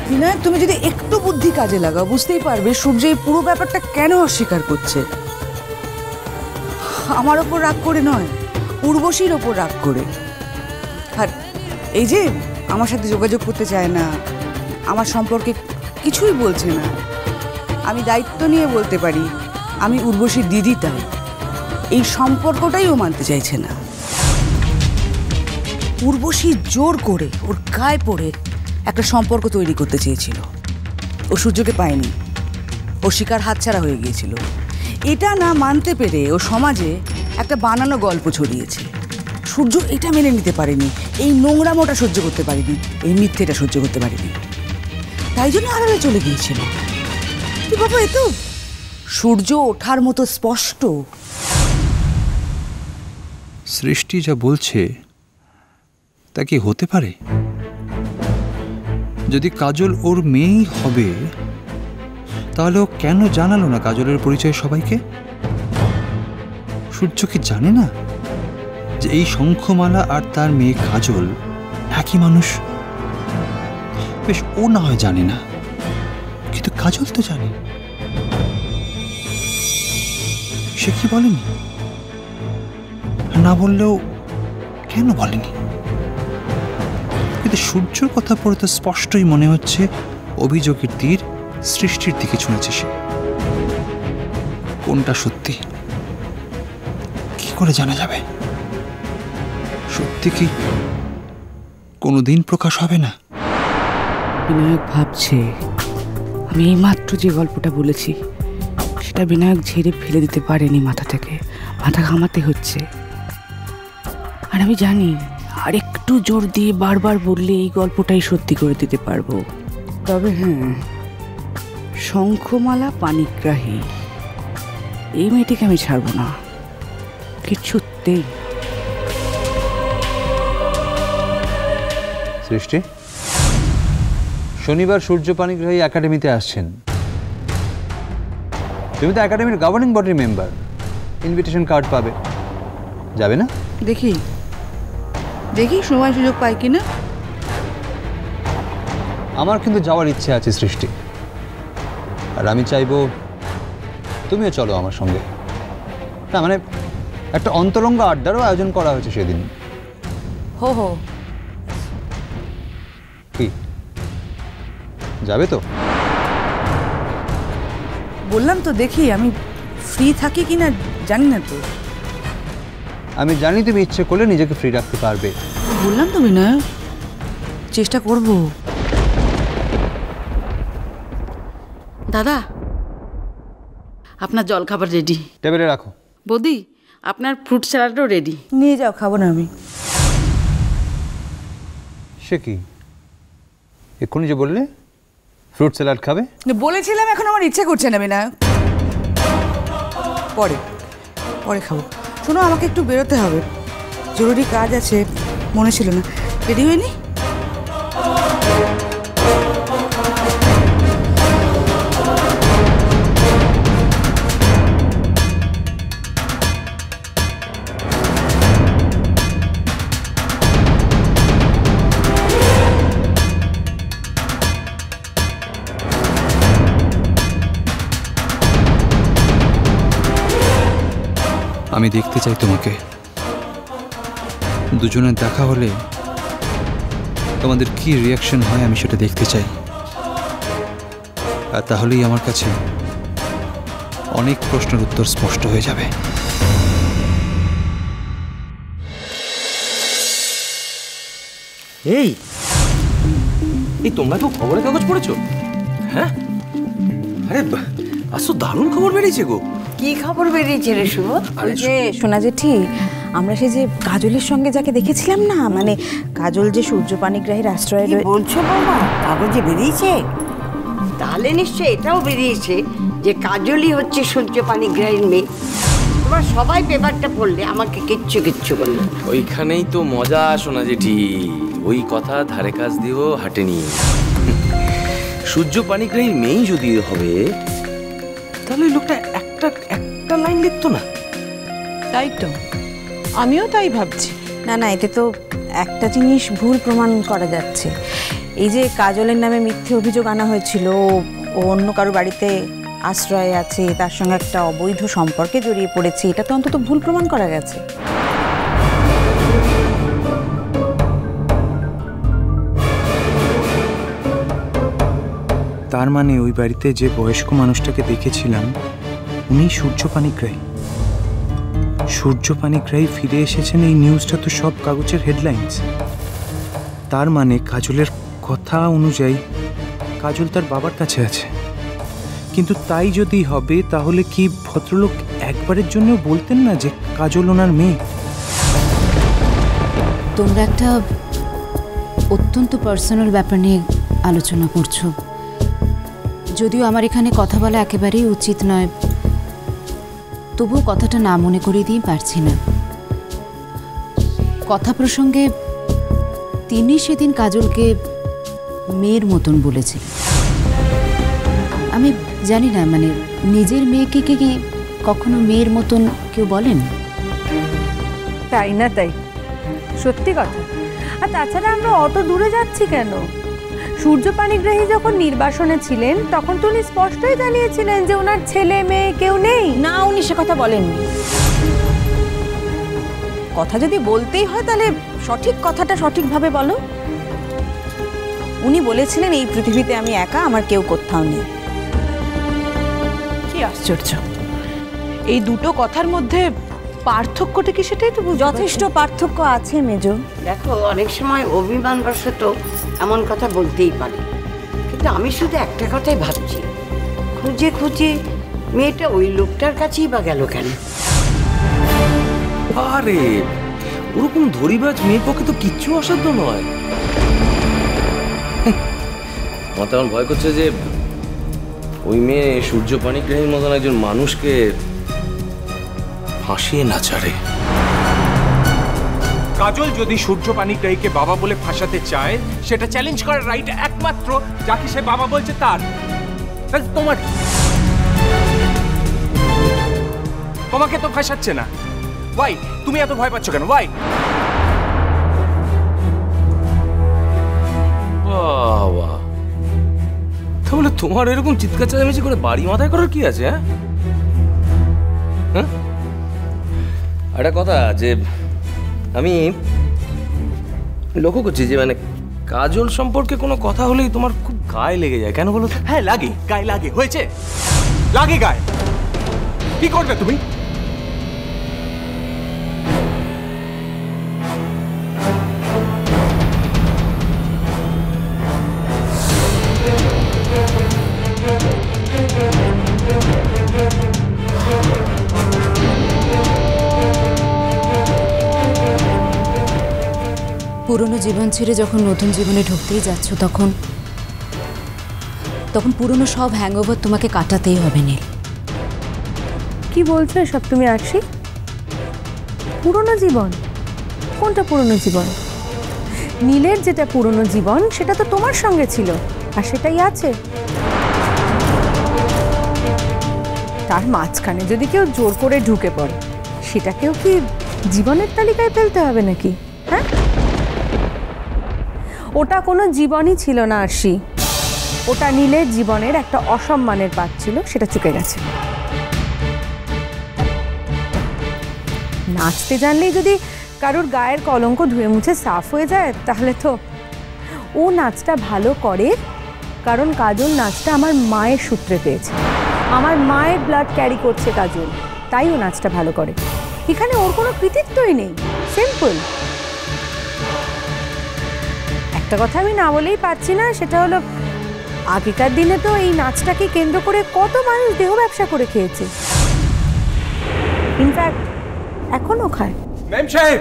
বিনায়ক, তুমি যদি একটু বুদ্ধি কাজে লাগাও বুঝতেই পারবে সূর্য এই পুরো ব্যাপারটা কেন অস্বীকার করছে। আমার ওপর রাগ করে নয়, উর্বশীর ওপর রাগ করে। আর এই যে আমার সাথে যোগাযোগ করতে চায় না, আমার সম্পর্কে কিছুই বলছে না, আমি দায়িত্ব নিয়ে বলতে পারি আমি উর্বশীর দিদি, তাই এই সম্পর্কটাই ও মানতে চাইছে না। উর্বশী জোর করে ওর গায়ে পড়ে একটা সম্পর্ক তৈরি করতে চেয়েছিল। ও সূর্যকে পায়নি, ও শিকার হাতছাড়া হয়ে গিয়েছিল। এটা না মানতে পেরে ও সমাজে একটা বানানো গল্প ছড়িয়েছে। সূর্য এটা মেনে নিতে পারেনি, এই নোংরামোটা সহ্য করতে পারেনি, এই মিথ্যেটা সহ্য করতে পারেনি, তাই জন্য আড়ালে চলে গিয়েছিল। কি বাবা, এ তো সূর্য ওঠার মতো স্পষ্ট। সৃষ্টি যা বলছে তা কি হতে পারে? যদি কাজল ওর মেয়েই হবে তাহলে ও কেন জানালো না কাজলের পরিচয় সবাইকে? সূর্য কি জানে না যে এই শঙ্খমালা আর তার মেয়ে কাজল একই মানুষ? বেশ, ও না হয় জানে না, কিন্তু কাজল তো জানে। সে কি বলেনি? না বললেও কেন বলেনি? কিন্তু সূর্যর কথা পড়ে তো স্পষ্টই মনে হচ্ছে অভিযোগের তীর সৃষ্টির দিকে ছুঁড়েছে সে। কোনটা সত্যি কি করে জানা যাবে? সত্যি কি কোনোদিন প্রকাশ হবে না? বিনায়ক ভাবছে আমি এই মাত্র যে গল্পটা বলেছি সেটা বিনায়ক ঝেড়ে ফেলে দিতে পারেনি মাথা থেকে, মাথা ঘামাতে হচ্ছে। আর আমি জানি আর একটু জোর দিয়ে বারবার বললে এই গল্পটাই সত্যি করে দিতে পারবো। তবে হ্যাঁ, শঙ্খমালা পানিগ্রাহী এই মেয়েটিকে আমি ছাড়বো না কিছুতেই। সৃষ্টি, শনিবার সূর্য পানিগ্রাহী একাডেমিতে আসছেন। তুমি তো একাডেমির গভর্নিং বডির মেম্বার, ইনভিটেশন কার্ড পাবে, যাবে না? দেখি দেখি সময় সুযোগ পাই কিনা। আমার কিন্তু যাওয়ার ইচ্ছে আছে সৃষ্টি, আর আমি চাইবো তুমিও চলো আমার সঙ্গে। না মানে একটা অন্তরঙ্গ আড্ডারও আয়োজন করা হয়েছে সেদিন। হো হো, কি যাবে তো? বললাম তো দেখি আমি ফ্রি থাকি কিনা জানি না তো। আমি জানি তুমি ইচ্ছে করলে নিজেকে ফ্রি রাখতে পারবে। বললাম তো বিনয়, চেষ্টা করব। দাদা, আপনার জলখাবার রেডি, টেবিলে রাখো। বৌদি আপনার ফ্রুট স্যালাডও রেডি। নিয়ে যাও, খাবো না আমি। সে কি এক্ষুনি যে বললে ফ্রুট স্যালাড খাবে? বলেছিলাম এখন আমার ইচ্ছে করছে না বিনয়, পরে পরে খাবো। শোনো, আমাকে একটু বেরোতে হবে, জরুরি কাজ আছে, মনে ছিল না। রেডি হয়নি? আমি দেখতে চাই তোমাকে, দুজনের দেখা হলে তোমাদের কি রিয়াকশন হয় আমি সেটা দেখতে চাই। আর তাহলেই আমার কাছে অনেক প্রশ্নের উত্তর স্পষ্ট হয়ে যাবে। এই এই তোমরা কেউ খবরের কাগজ পড়েছো? হ্যাঁ, আরে আজ তো দারুণ খবর বেরিয়েছে গো। কি খবর বেরিয়েছে রে শুভ? ওই যে শোনা জেঠি, আমরা সে যে কাজলের সঙ্গে যাকে দেখেছিলাম না, মানে কাজল যে সূর্য পানিগ্রাহীর আশ্রয়ে বলছো বাবা, কাগজে বেরিয়েছে? তাহলে নিশ্চয় এটাও বেরিয়েছে যে কাজলই হচ্ছে সূর্য পানিগ্রাহীর মেয়ে। তোমরা সবাই পেপারটা পড়লে, আমাকে কিচ্ছু কিচ্ছু বললে। ওইখানেই তো মজা শোনা জেঠি, ওই কথা ধারে কাজ দিয়েও হাঁটেনি। সূর্য পানিগ্রাহীর মেয়েই যদি হবে তাহলে লোকটা একটা লাইন লিখতো না? তাই তো আমিও তাই ভাবছি। না না, এতে তো একটা জিনিস ভুল প্রমাণ করা যাচ্ছে। এই যে কাজলের নামে মিথ্যে অভিযোগ আনা হয়েছিল, ও অন্য কারো বাড়িতে আশ্রয়ে আছে, তার সঙ্গে একটা অবৈধ সম্পর্কে জড়িয়ে পড়েছে, এটা তো অন্তত ভুল প্রমাণ করা গেছে। তার মানে ওই বাড়িতে যে বয়স্ক মানুষটাকে দেখেছিলাম উনি সূর্য পানিগ্রাহী। সূর্য পানিগ্রাহী ফিরে এসেছেন, এই নিউজটা তো সব কাগজের হেডলাইন্স। তার মানে কাজলের কথা অনুযায়ী কাজল তার বাবার কাছে আছে। কিন্তু তাই যদি হবে তাহলে কি ভদ্রলোক একবারের জন্য বলতেন না যে কাজল ওনার মেয়ে? তোমরা একটা অত্যন্ত পার্সোনাল ব্যাপার নিয়ে আলোচনা করছো, যদিও আমার এখানে কথা বলা একেবারেই উচিত নয়, তবুও কথাটা না মনে করিয়ে দিয়ে পারছি না। কথা প্রসঙ্গে তিনি সেদিন কাজলকে মেয়ের মতন বলেছিল। আমি জানি না, মানে নিজের মেয়েকে কি কখনো মেয়ের মতন কেউ বলেন? তাই না? তাই সত্যি কথা। আর তাছাড়া আমরা অত দূরে যাচ্ছি কেন? সূর্য পানিগ্রাহী যখন নির্বাসনে ছিলেন তখন তো উনি স্পষ্টই জানিয়েছিলেন যে ওনার ছেলে মেয়ে কেউ নেই। না, উনি সে কথা বলেননি। কথা যদি বলতেই হয় তাহলে সঠিক কথাটা সঠিকভাবে বলো। উনি বলেছিলেন এই পৃথিবীতে আমি একা, আমার কেউ কোথাও নেই। কি আশ্চর্য! এই দুটো কথার মধ্যে পার্থক্যটা কি সেটাই তো যথেষ্ট পার্থক্য আছে মেজো। দেখো, অনেক সময় অভিমানবশত এমন কথা বলতেই পারে, কিন্তু আমি শুধু একটা কথাই ভাবছি, খুঁজে খুঁজে মেয়েটা ওই লোকটার কাছেই বা গেল কেন? আরে ওরকম ধরিবাজ মেয়ের পক্ষে তো কিচ্ছু অসাধ্য নয়। আমার তেমন ভয় করছে যে ওই মেয়ে সূর্য পানিগ্রাহীর মতন একজন মানুষকে ফাঁসিয়ে না ছাড়ে। কাজল যদি সূর্য পানিগ্রাহীকে বাবা বলে ফাঁসাতে চায়, সেটা চ্যালেঞ্জ করার রাইট একমাত্র যাকে সে বাবা বলছে তার। তোমাকে তো ফাঁসাচ্ছে না। ওয়াই তুমি এত ভয় পাচ্ছ কেন? ওয়াই? বাবা, তাহলে তোমার এরকম চিৎকার চেঁচামেচি করে বাড়ি মাথায় করার কি আছে? হ্যাঁ, একটা কথা যে আমি লক্ষ্য করছি যে মানে কাজল সম্পর্কে কোনো কথা হলেই তোমার খুব গায়ে লেগে যায়, কেন বলো তো? হ্যাঁ লাগে, গায়ে লাগে। হয়েছে, লাগে গায়ে। কি করবে তুমি? পুরনো জীবন ছেড়ে যখন নতুন জীবনে ঢুকতেই যাচ্ছ তখন পুরনো সব হ্যাংওভার তোমাকে কাটাতেই হবে নীল। কি বলছো এসব তুমি আরশি? পুরনো জীবন? কোনটা পুরনো জীবন? নীলের যেটা পুরনো জীবন সেটা তো তোমার সঙ্গে ছিল, আর সেটাই আছে। তার মাঝখানে যদি কেউ জোর করে ঢুকে পড়ে, সেটাকেও কি জীবনের তালিকায় ফেলতে হবে নাকি? হ্যাঁ, ওটা কোনো জীবনই ছিল না আরশি, ওটা নীলের জীবনের একটা অসম্মানের পাঠ ছিল, সেটা চুকে গেছে। নাচতে জানলেই যদি কারোর গায়ের কলঙ্ক ধুয়ে মুছে সাফ হয়ে যায়, তাহলে তো ও নাচটা ভালো করে কারণ কাজল নাচটা আমার মায়ের সূত্রে পেয়েছে, আমার মায়ের ব্লাড ক্যারি করছে কাজল, তাই ও নাচটা ভালো করে। এখানে ওর কোনো কৃতিত্বই নেই, সিম্পল। একটা কথা আমি না বলেই পারছি না, সেটা হলো আগেকার দিনে তো এই নাচটাকে কেন্দ্র করে কত মানুষ দেহ ব্যবসা করে খেয়েছে, ইনফ্যাক্ট এখনো খায়। ম্যাম সাহেব,